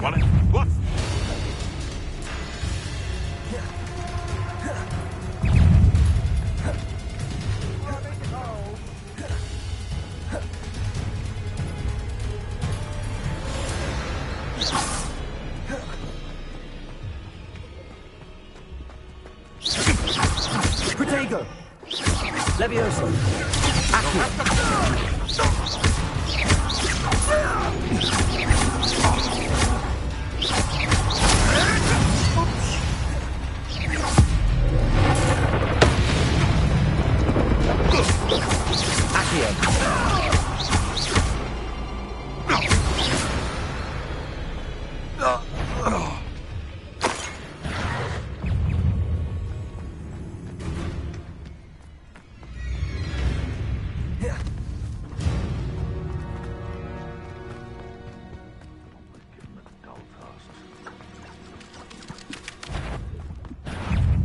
What? What? Protego! Levioso!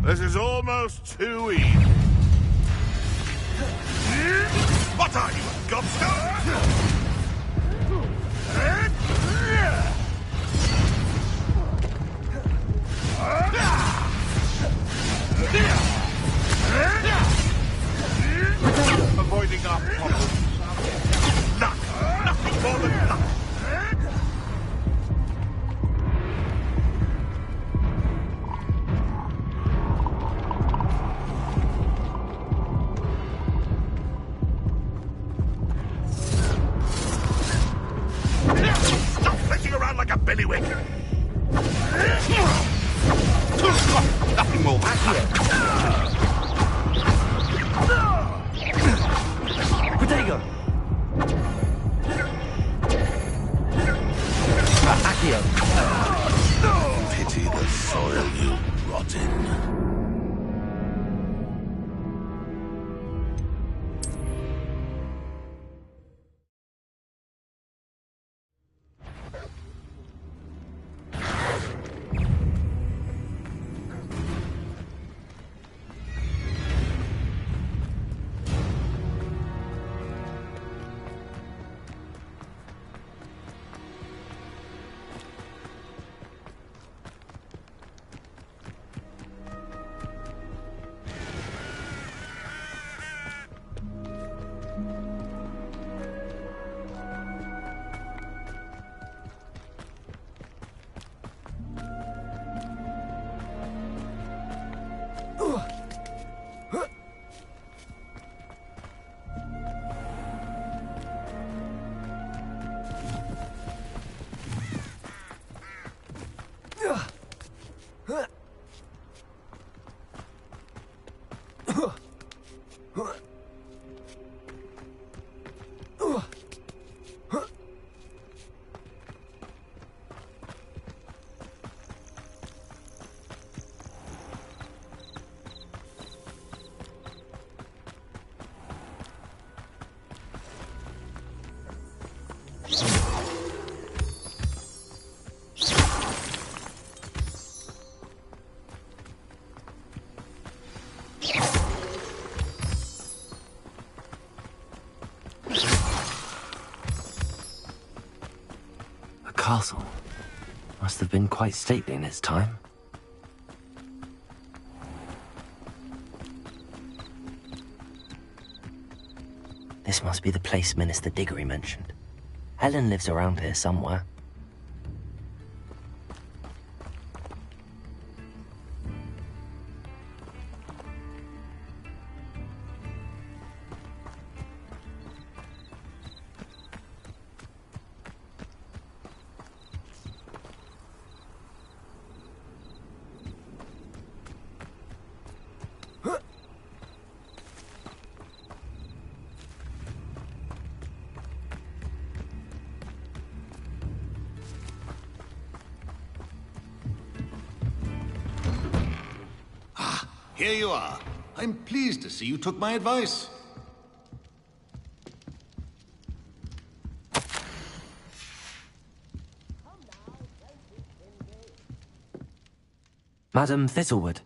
This is almost too easy. What are you, a gobstone? Avoiding our problems. Nothing more than luck. Stop flitting around like a billywig. Nothing more than luck. Protego! Accio! Pity the soil you rot in. Castle must have been quite stately in its time. This must be the place Minister Diggory mentioned. Helen lives around here somewhere. Here you are. I'm pleased to see you took my advice. Madam Thistlewood,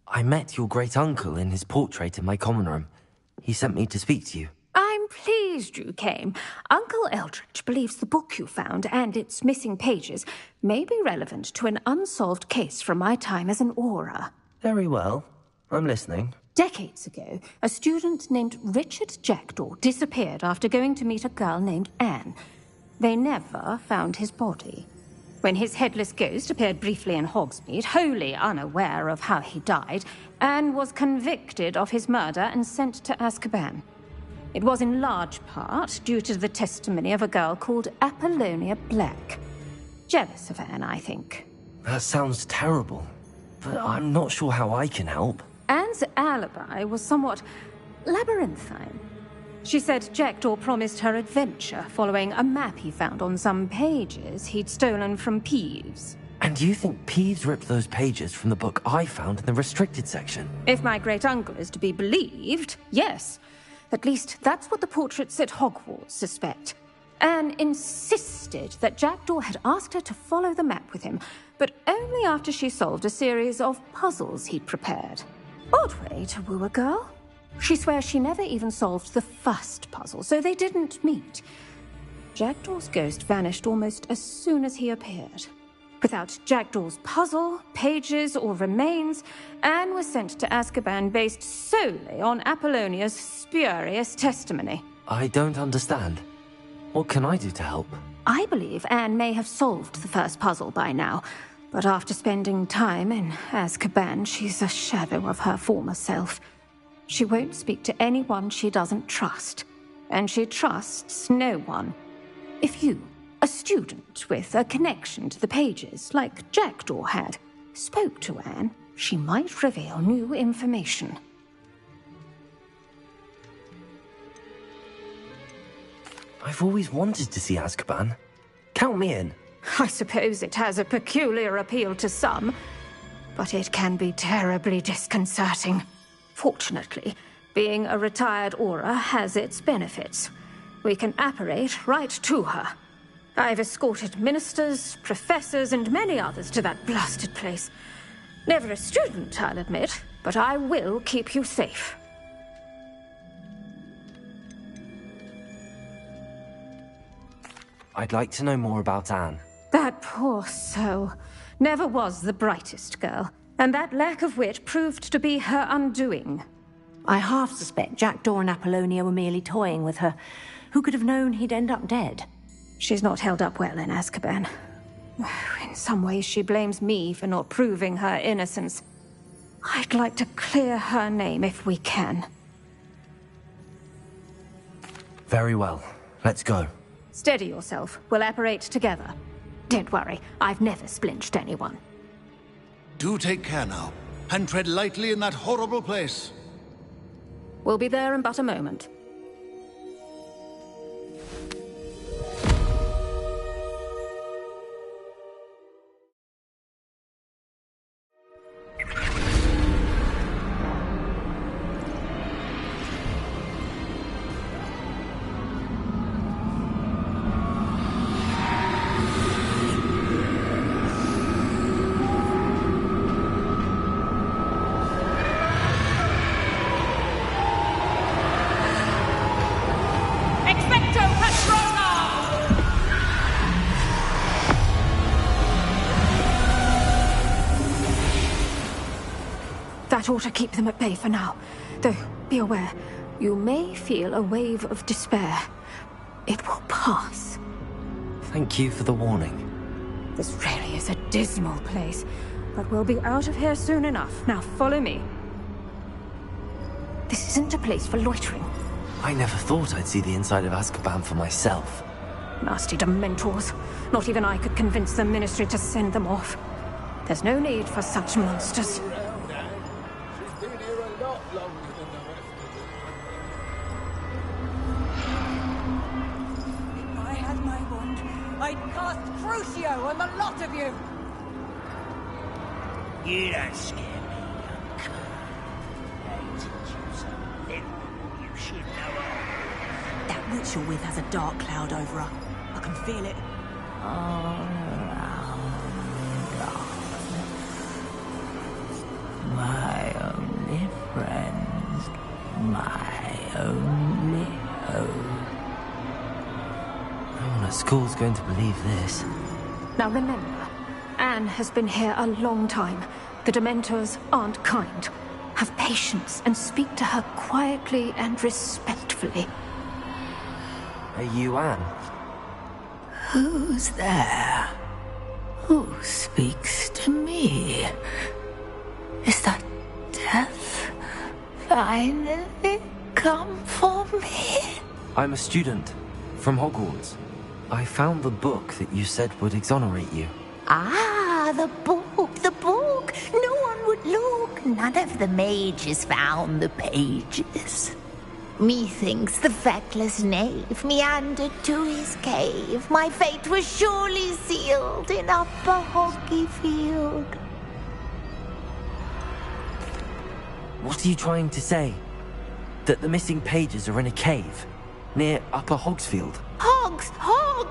I met your great-uncle in his portrait in my common room. He sent me to speak to you. I'm pleased pleased you came. Uncle Eldridge believes the book you found and its missing pages may be relevant to an unsolved case from my time as an Auror. Very well. I'm listening. Decades ago, a student named Richard Jackdaw disappeared after going to meet a girl named Anne. They never found his body. When his headless ghost appeared briefly in Hogsmeade, wholly unaware of how he died, Anne was convicted of his murder and sent to Azkaban. It was in large part due to the testimony of a girl called Apollonia Black. Jealous of Anne, I think. That sounds terrible, but I'm not sure how I can help. Anne's alibi was somewhat labyrinthine. She said Jackdaw promised her adventure following a map he found on some pages he'd stolen from Peeves. And you think Peeves ripped those pages from the book I found in the restricted section? If my great-uncle is to be believed, yes. At least that's what the portraits at Hogwarts suspect. Anne insisted that Jackdaw had asked her to follow the map with him, but only after she solved a series of puzzles he'd prepared. Odd way to woo a girl. She swears she never even solved the first puzzle, so they didn't meet. Jackdaw's ghost vanished almost as soon as he appeared. Without Jackdaw's puzzle, pages, or remains, Anne was sent to Azkaban based solely on Apollonia's spurious testimony. I don't understand. What can I do to help? I believe Anne may have solved the first puzzle by now, but after spending time in Azkaban, she's a shadow of her former self. She won't speak to anyone she doesn't trust, and she trusts no one. If you, a student with a connection to the pages, like Jackdaw had, spoke to Anne, she might reveal new information. I've always wanted to see Azkaban. Count me in. I suppose it has a peculiar appeal to some, but it can be terribly disconcerting. Fortunately, being a retired Auror has its benefits. We can apparate right to her. I've escorted ministers, professors, and many others to that blasted place. Never a student, I'll admit, but I will keep you safe. I'd like to know more about Anne. That poor soul never was the brightest girl, and that lack of wit proved to be her undoing. I half suspect Jackdaw and Apollonia were merely toying with her. Who could have known he'd end up dead? She's not held up well in Azkaban. In some ways, she blames me for not proving her innocence. I'd like to clear her name if we can. Very well. Let's go. Steady yourself. We'll apparate together. Don't worry, I've never splinched anyone. Do take care now, and tread lightly in that horrible place. We'll be there in but a moment. That ought to keep them at bay for now. Though, be aware, you may feel a wave of despair. It will pass. Thank you for the warning. This really is a dismal place, but we'll be out of here soon enough. Now follow me. This isn't a place for loitering. I never thought I'd see the inside of Azkaban for myself. Nasty Dementors. Not even I could convince the Ministry to send them off. There's no need for such monsters. I'd cast Crucio on the lot of you! You don't scare me, young cur. I teach you something you should know of. That witch you're with has a dark cloud over her. I can feel it. All around darkness. My only friends, my only hope. school's going to believe this. Now remember, Anne has been here a long time. The Dementors aren't kind. Have patience and speak to her quietly and respectfully. Are you Anne? Who's there? Who speaks to me? Is that death finally come for me? I'm a student from Hogwarts. I found the book that you said would exonerate you. Ah, the book, the book. No one would look. None of the mages found the pages. Methinks the feckless knave meandered to his cave. My fate was surely sealed in Upper Hoggyfield. What are you trying to say? That the missing pages are in a cave near Upper Hogsfield?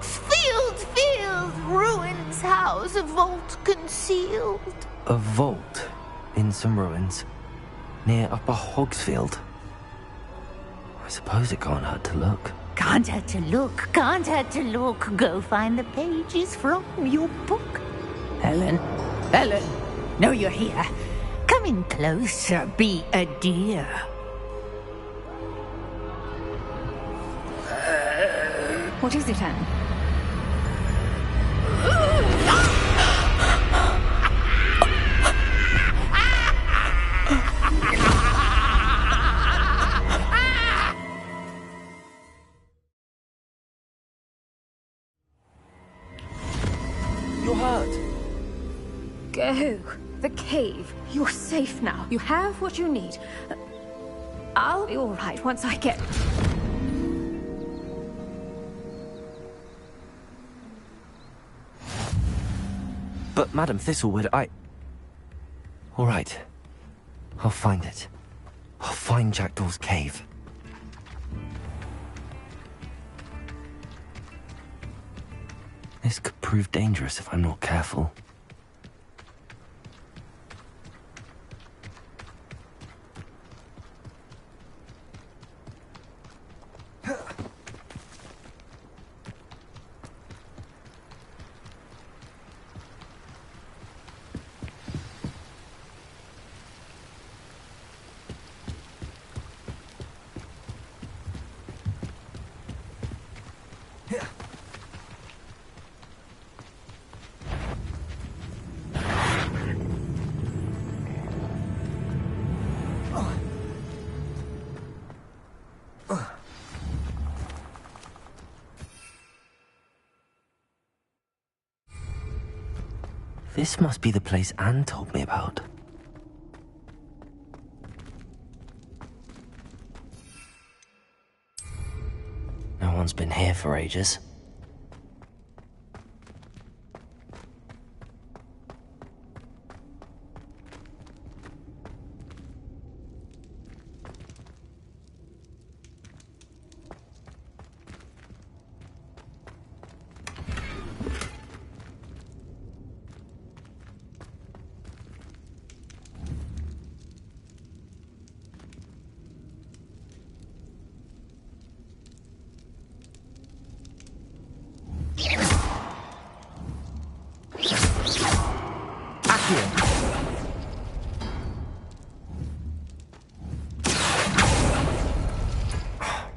Field, ruins house, a vault concealed. A vault in some ruins near Upper Hogsfield? I suppose it can't hurt to look. Can't hurt to look. Go find the pages from your book. Helen, know you're here. Come in closer, be a dear. What is it, Anne? You're hurt. Go. The cave. You're safe now. You have what you need. I'll be all right once I get... But Madam Thistlewood, all right. I'll find it. I'll find Jackdaw's cave. This could prove dangerous if I'm not careful. This must be the place Anne told me about. No one's been here for ages.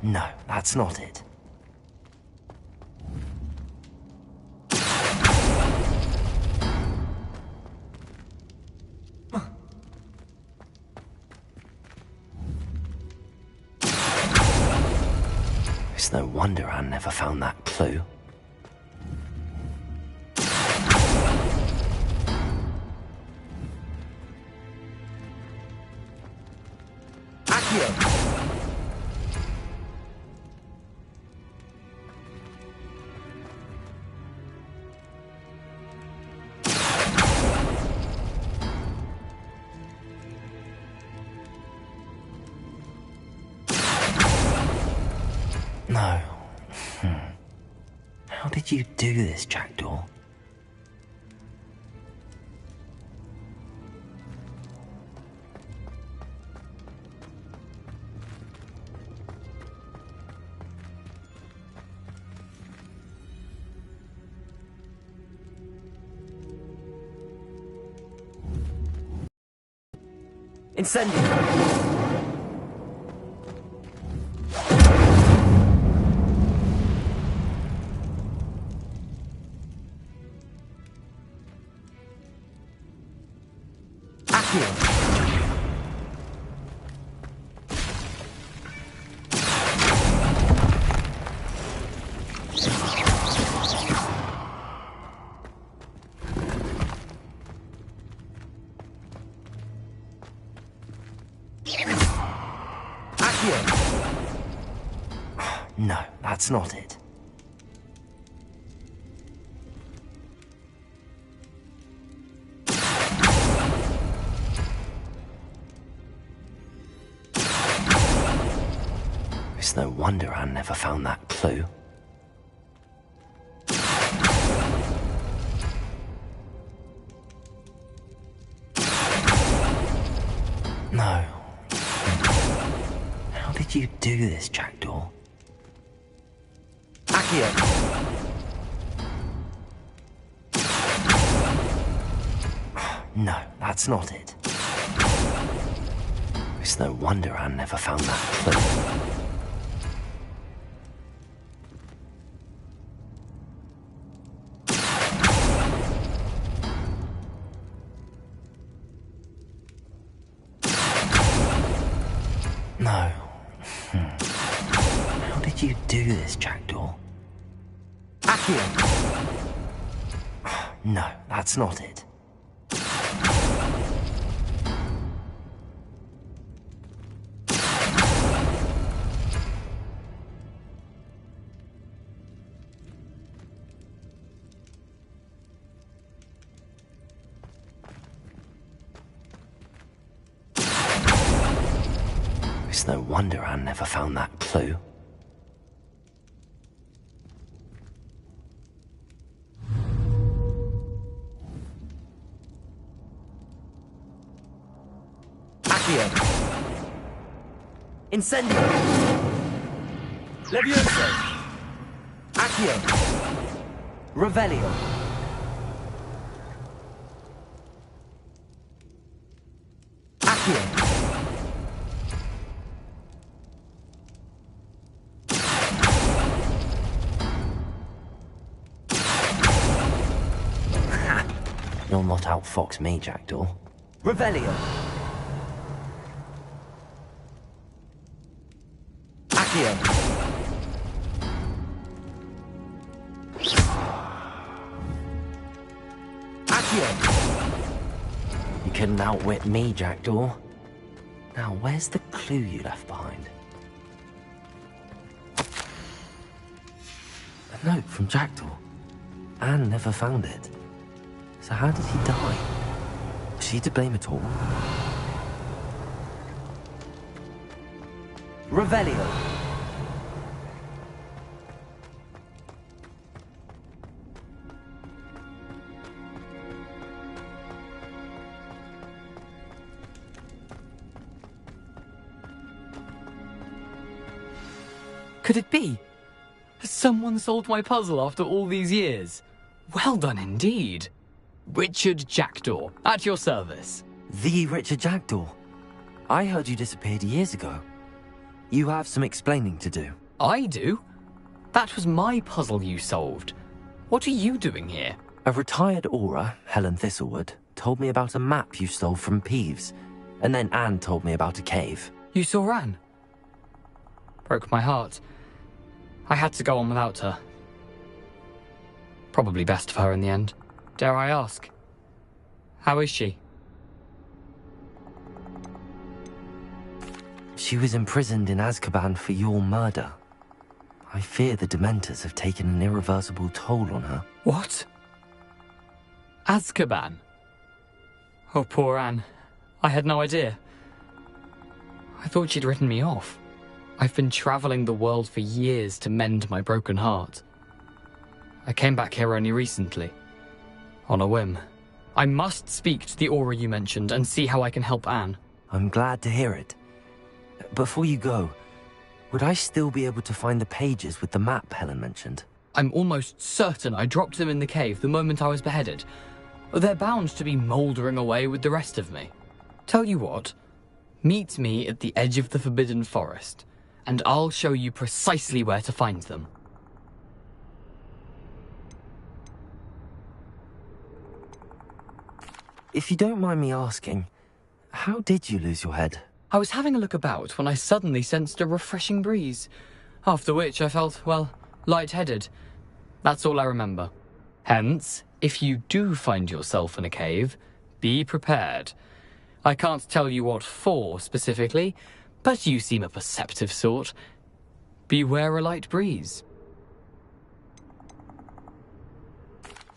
No, that's not it. It's no wonder Anne never found that clue. No. How did you do this, Jackdaw? Incendio! No, that's not it. It's no wonder Anne never found that clue. No. How did you do this, Jackdaw? Accio! No, that's not it. It's no wonder Anne never found that clue. No. How did you do this, Jackdaw? Accio! No, that's not it. It's no wonder Anne never found that clue. Accio! Incendio! Levioso! Accio! Revelio! Accio! You'll not outfox me, Jackdaw. Revelio! Accio! Accio! You couldn't outwit me, Jackdaw. Now, where's the clue you left behind? A note from Jackdaw. Anne never found it. So how did he die? Was she to blame at all? Revelio! Could it be? Has someone solved my puzzle after all these years? Well done indeed. Richard Jackdaw, at your service. The Richard Jackdaw. I heard you disappeared years ago. You have some explaining to do. I do? That was my puzzle you solved. What are you doing here? A retired aura, Helen Thistlewood, told me about a map you stole from Peeves, and then Anne told me about a cave. You saw Anne? Broke my heart. I had to go on without her. Probably best for her in the end. Dare I ask? How is she? She was imprisoned in Azkaban for your murder. I fear the Dementors have taken an irreversible toll on her. What? Azkaban? Oh, poor Anne. I had no idea. I thought she'd written me off. I've been travelling the world for years to mend my broken heart. I came back here only recently. On a whim. I must speak to the aura you mentioned and see how I can help Anne. I'm glad to hear it. Before you go, would I still be able to find the pages with the map Helen mentioned? I'm almost certain I dropped them in the cave the moment I was beheaded. They're bound to be mouldering away with the rest of me. Tell you what, Meet me at the edge of the Forbidden Forest, and I'll show you precisely where to find them. If you don't mind me asking, how did you lose your head? I was having a look about when I suddenly sensed a refreshing breeze, after which I felt, well, lightheaded. That's all I remember. Hence, if you do find yourself in a cave, be prepared. I can't tell you what for specifically, but you seem a perceptive sort. Beware a light breeze.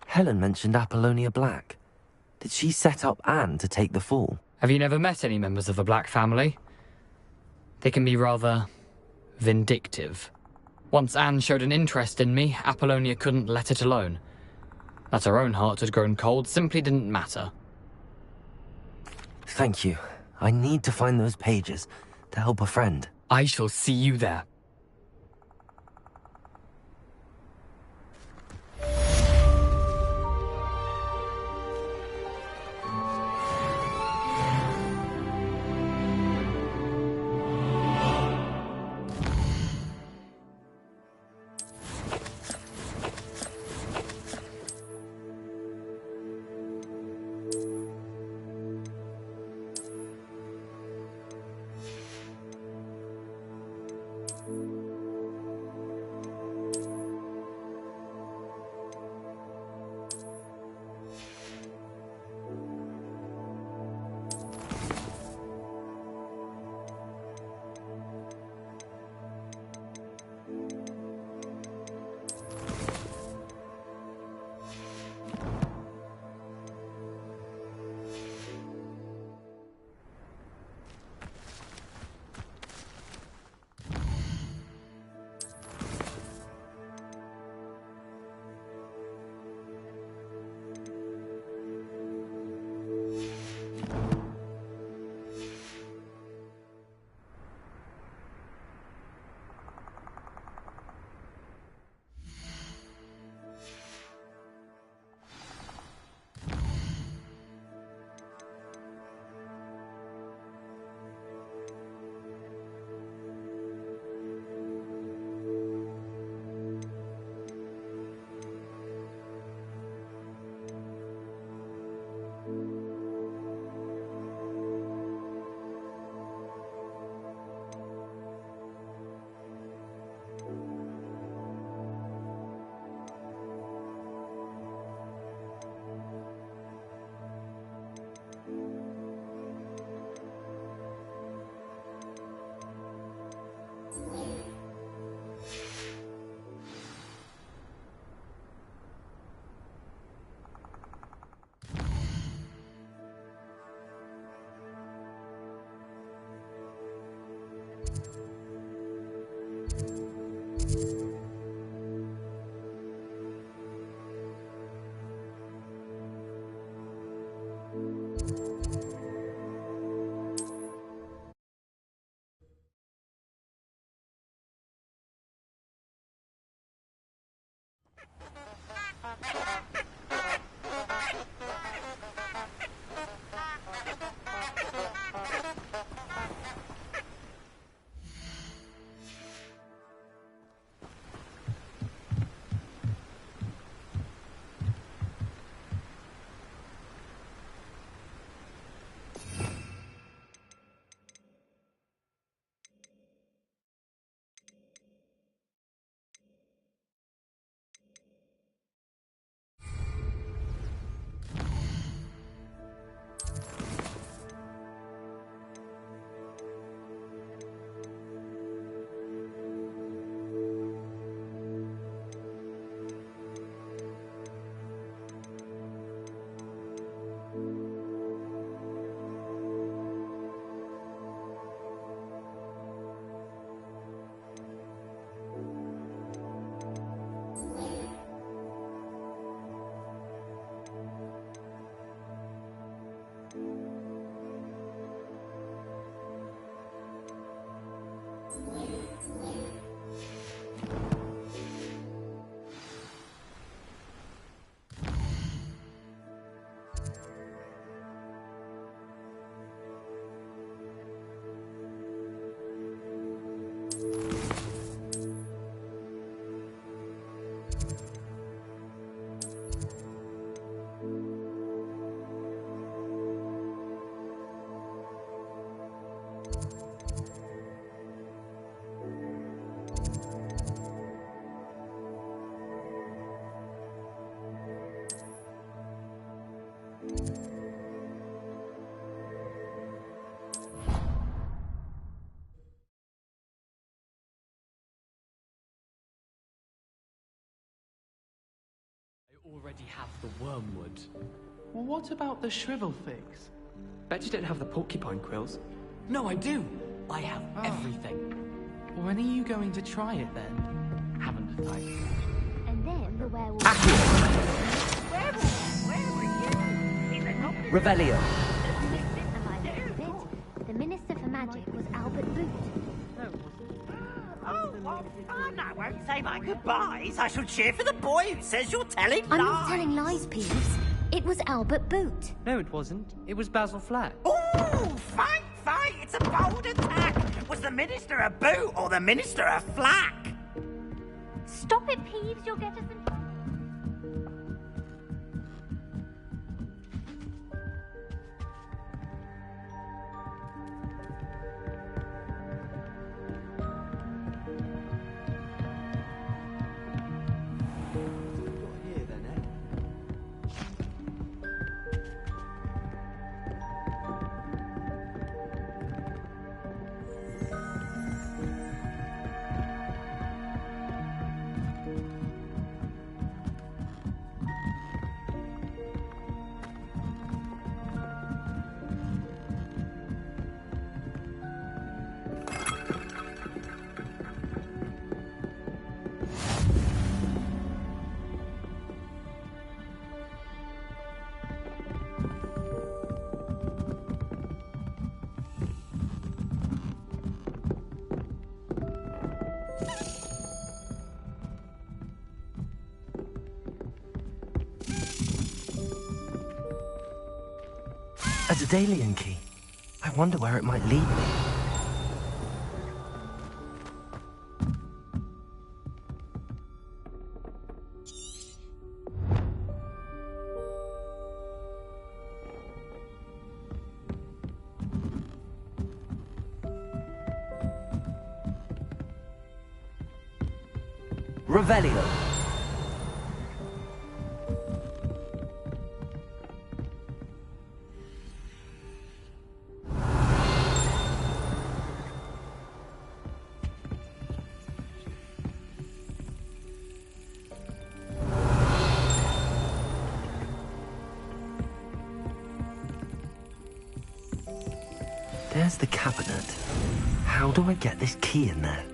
Helen mentioned Apollonia Black. Did she set up Anne to take the fall? Have you never met any members of the Black family? They can be rather vindictive. Once Anne showed an interest in me, Apollonia couldn't let it alone. That her own heart had grown cold simply didn't matter. Thank you. I need to find those pages to help a friend. I shall see you there. I already have the wormwood. Well, what about the shrivel figs? Bet you don't have the porcupine quills. No, I do. I have everything. When are you going to try it then? Haven't I? And then the werewolf. Revelio. The Minister for Magic was Albert Boot. Oh, well, I won't say my goodbyes. I shall cheer for the boy who says you're telling lies. I'm not telling lies, Peeves. It was Albert Boot. No, it wasn't. It was Basil Flack. Ooh, fight! It's a bold attack. Was the Minister a boot or the Minister a flack? Stop it, Peeves. You'll get us in trouble. A Daedalian key. I wonder where it might lead me. Revelio. There's the cabinet. How do I get this key in there?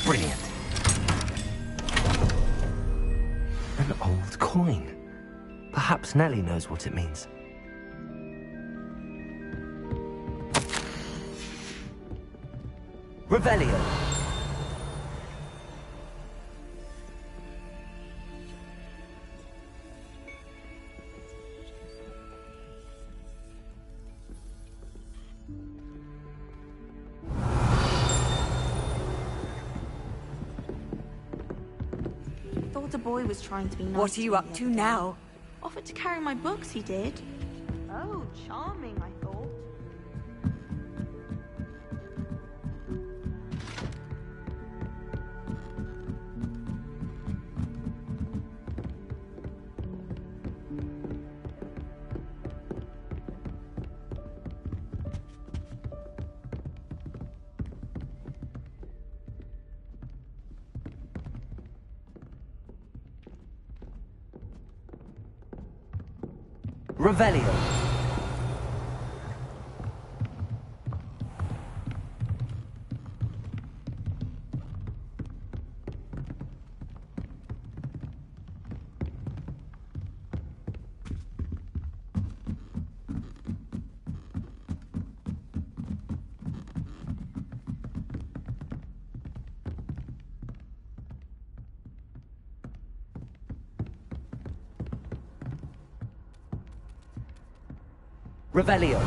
Brilliant. An old coin. Perhaps Nellie knows what it means. Revelio. Thought the boy was trying to be nice. What are you up to now? Offered to carry my books, he did. Oh, charming, I thought. Revelio. Revelio.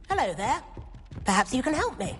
Hello there. Perhaps you can help me.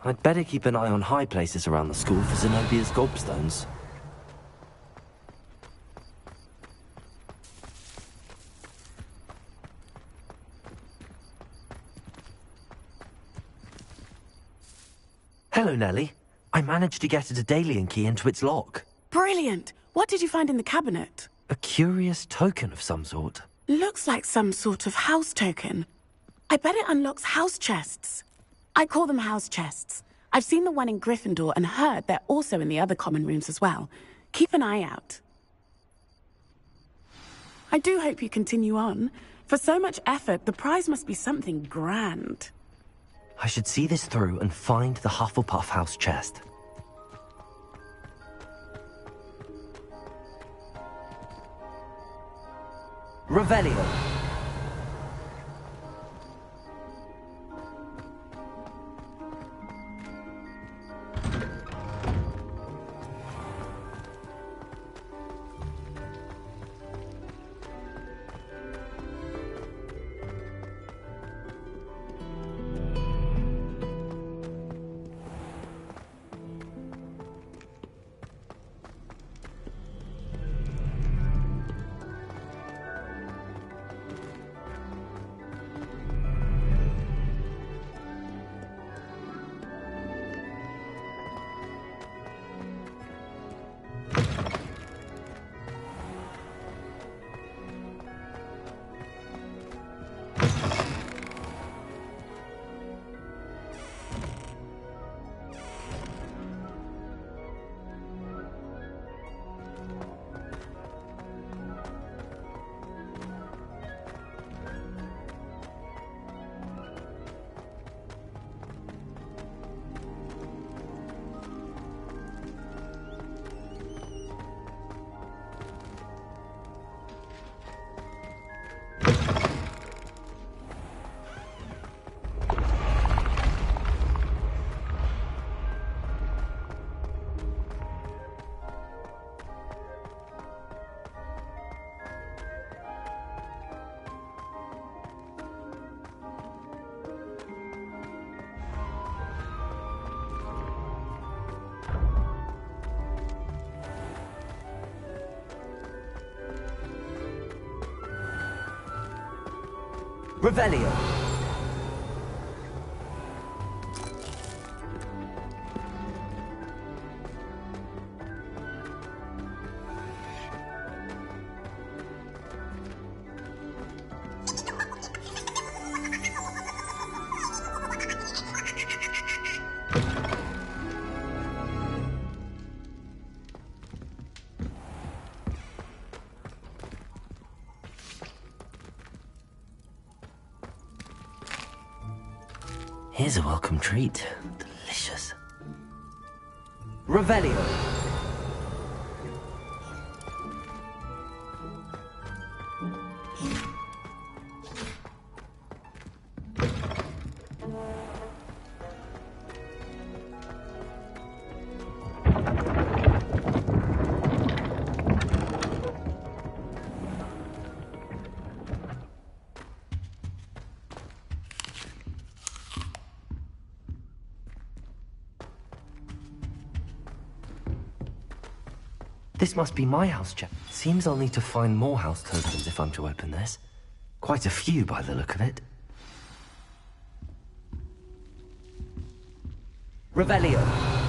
I'd better keep an eye on high places around the school for Zenobia's gobstones. Hello, Nellie. I managed to get a Daedalian key into its lock. Brilliant! What did you find in the cabinet? A curious token of some sort. Looks like some sort of house token. I bet it unlocks house chests. I call them house chests. I've seen the one in Gryffindor and heard they're also in the other common rooms as well. Keep an eye out. I do hope you continue on. For so much effort, the prize must be something grand. I should see this through and find the Hufflepuff house chest. Revelio. Revelio. Here's a welcome treat. Delicious. Revelio. This must be my house chest. Seems I'll need to find more house tokens if I'm to open this. Quite a few by the look of it. Revelio.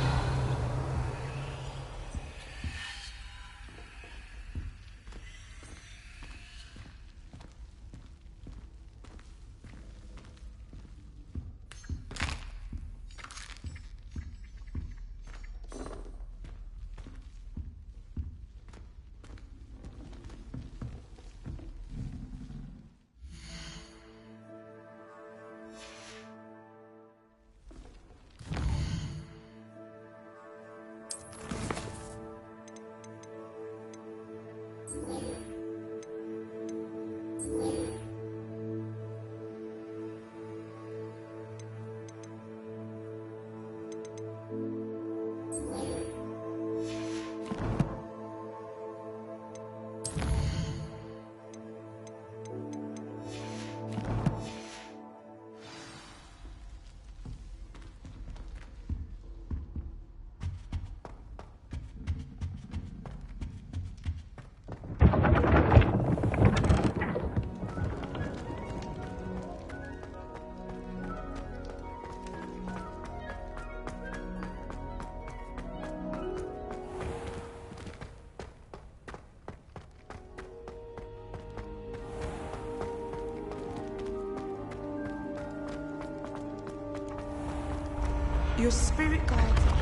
Your spirit guides are.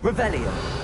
Revelio.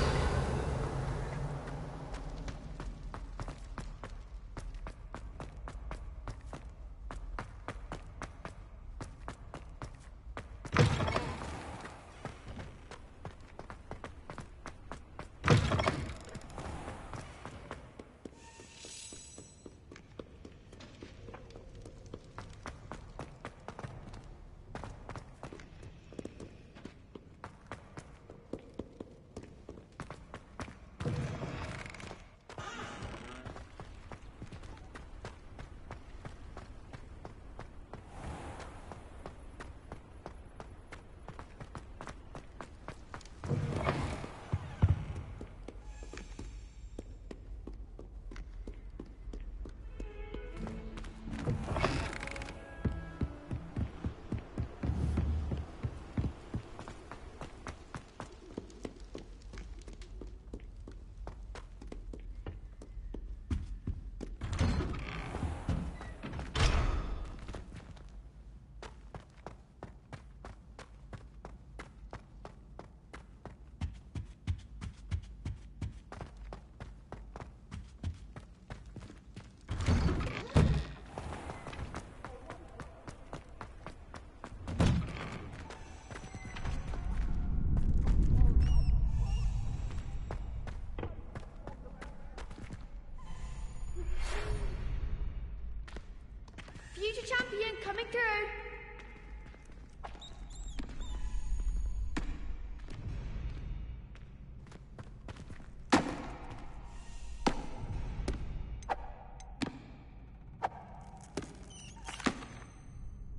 Future champion coming through.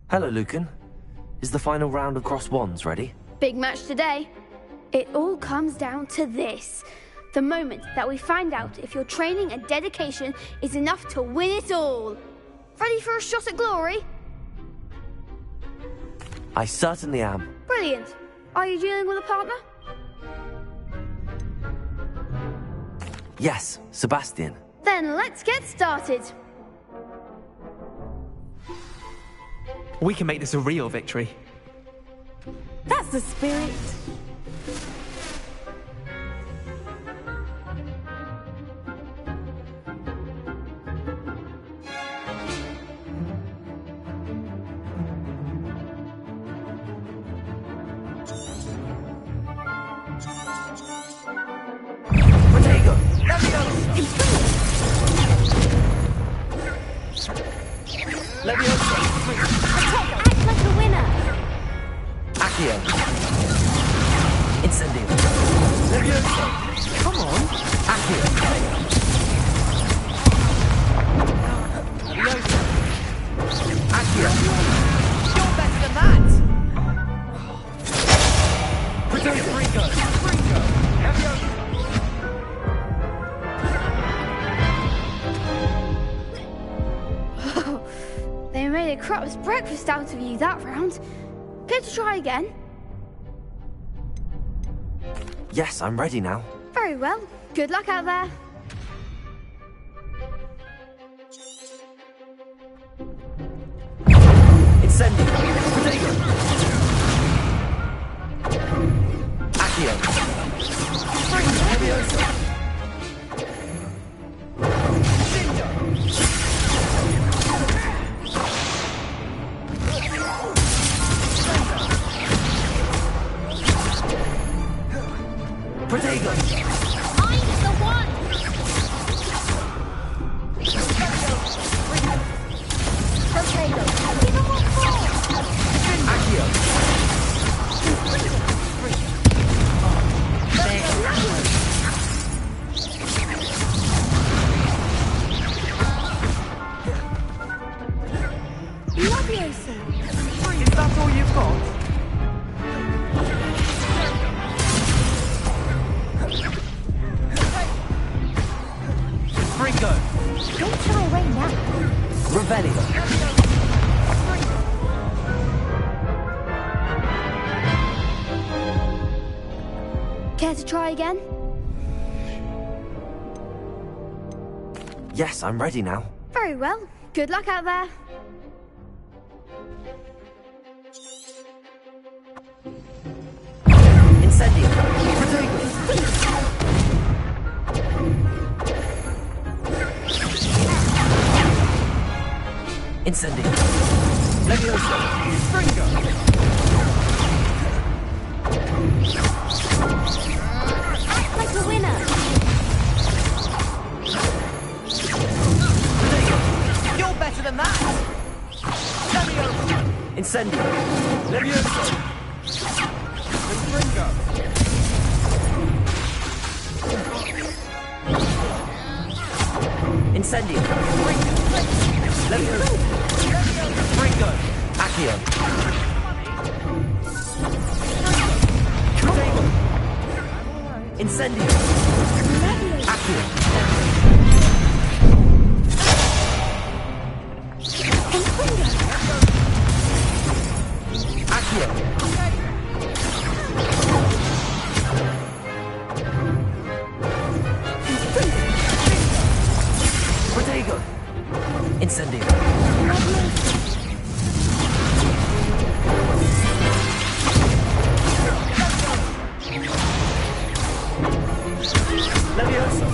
Hello, Lucan. Is the final round of cross wands ready? Big match today. It all comes down to this. The moment that we find out if your training and dedication is enough to win it all. Ready for a shot at glory? I certainly am. Brilliant. Are you dealing with a partner? Yes, Sebastian. Then let's get started. We can make this a real victory. That's the spirit. Accio. Incendio. Levioso. Come on. Accio. Levioso. Accio. You're better than that! Protego. Fringo. Levioso. They made a crap's breakfast out of you that round. Care to try again? Yes, I'm ready now. Very well. Good luck out there. Incendio. Protego. Accio. Levioso. Protego. I'm the one! Protego. Give him what for! Accio. Levioso. Is that all you've got? Fringo. Don't shy away now. Revelio. Care to try again? Yes, I'm ready now. Very well. Good luck out there. Incendio. Protego. Incendio. Levioso. Fringo. Act like a winner. You're better than that! Incendio. Levioso. Fringo. Incendio. Levioso. Fringo. Accio. Protego. Incendio. Accio. Accio. Protego. Incendio. Levioso.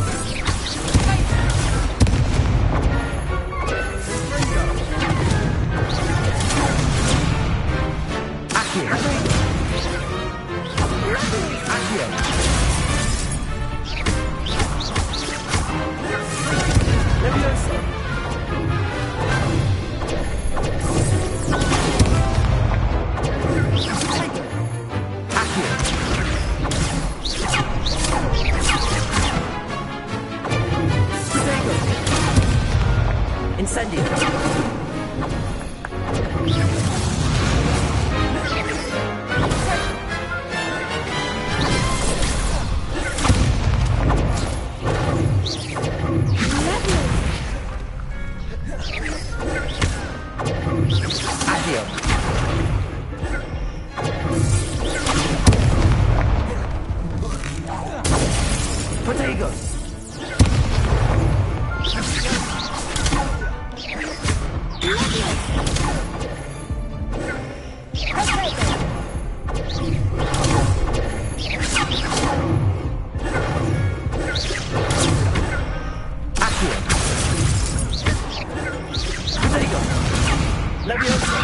Accio. Accio. Levioso. Accio. Protego. Incendio. Accio. Protego. Accio. Protego. Levioso.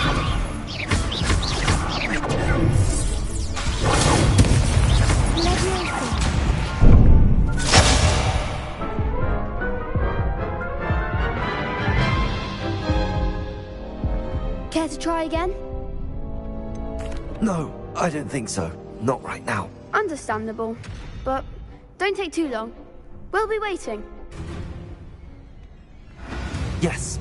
Care to try again? No, I don't think so. Not right now. Understandable. But don't take too long. We'll be waiting. Yes.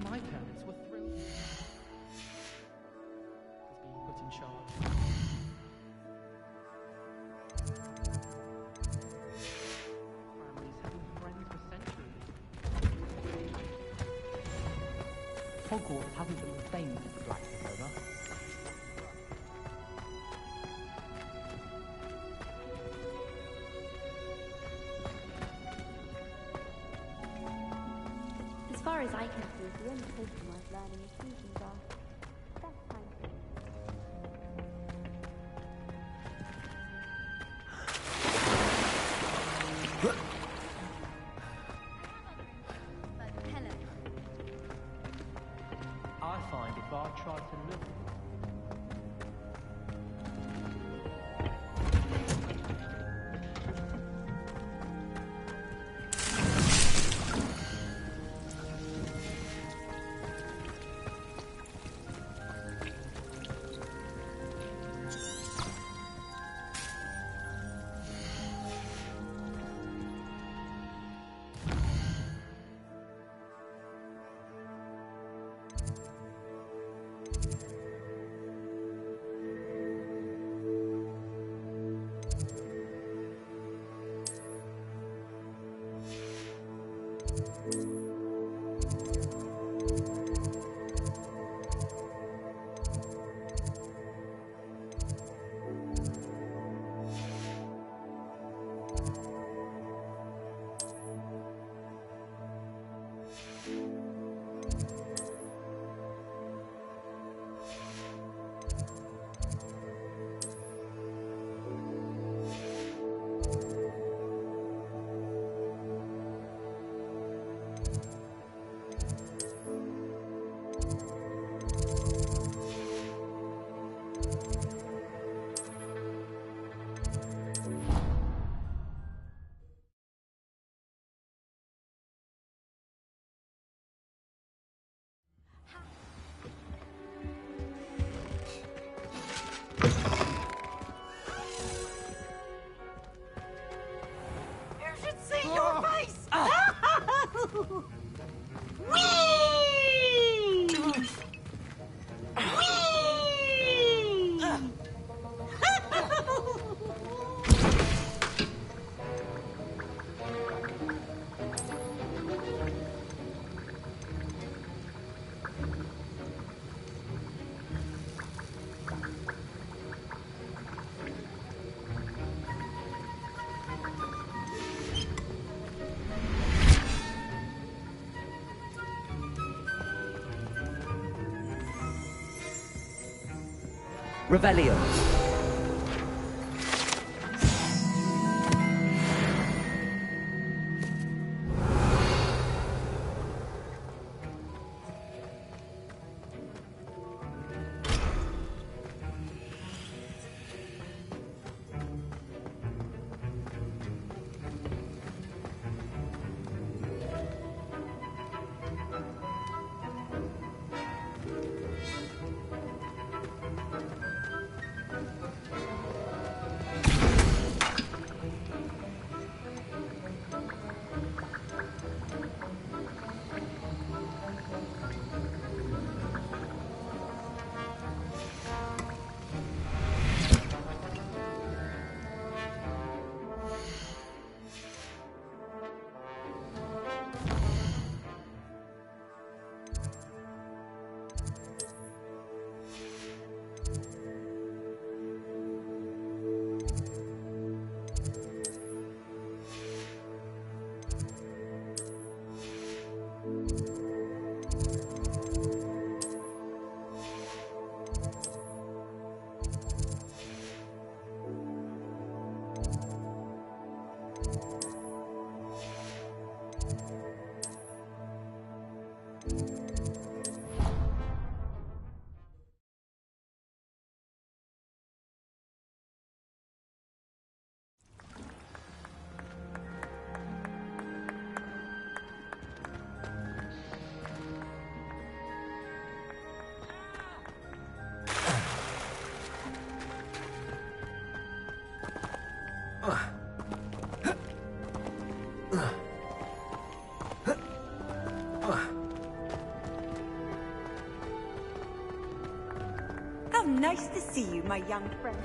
My parents were thrilled. He's being put in charge. Families having friends for centuries. Hogwarts hasn't been the same since the Black took over. As far as I can see, the only person worth learning is Susan's art. That's fine. I find if I try to look... Revelio. How nice to see you, my young friend.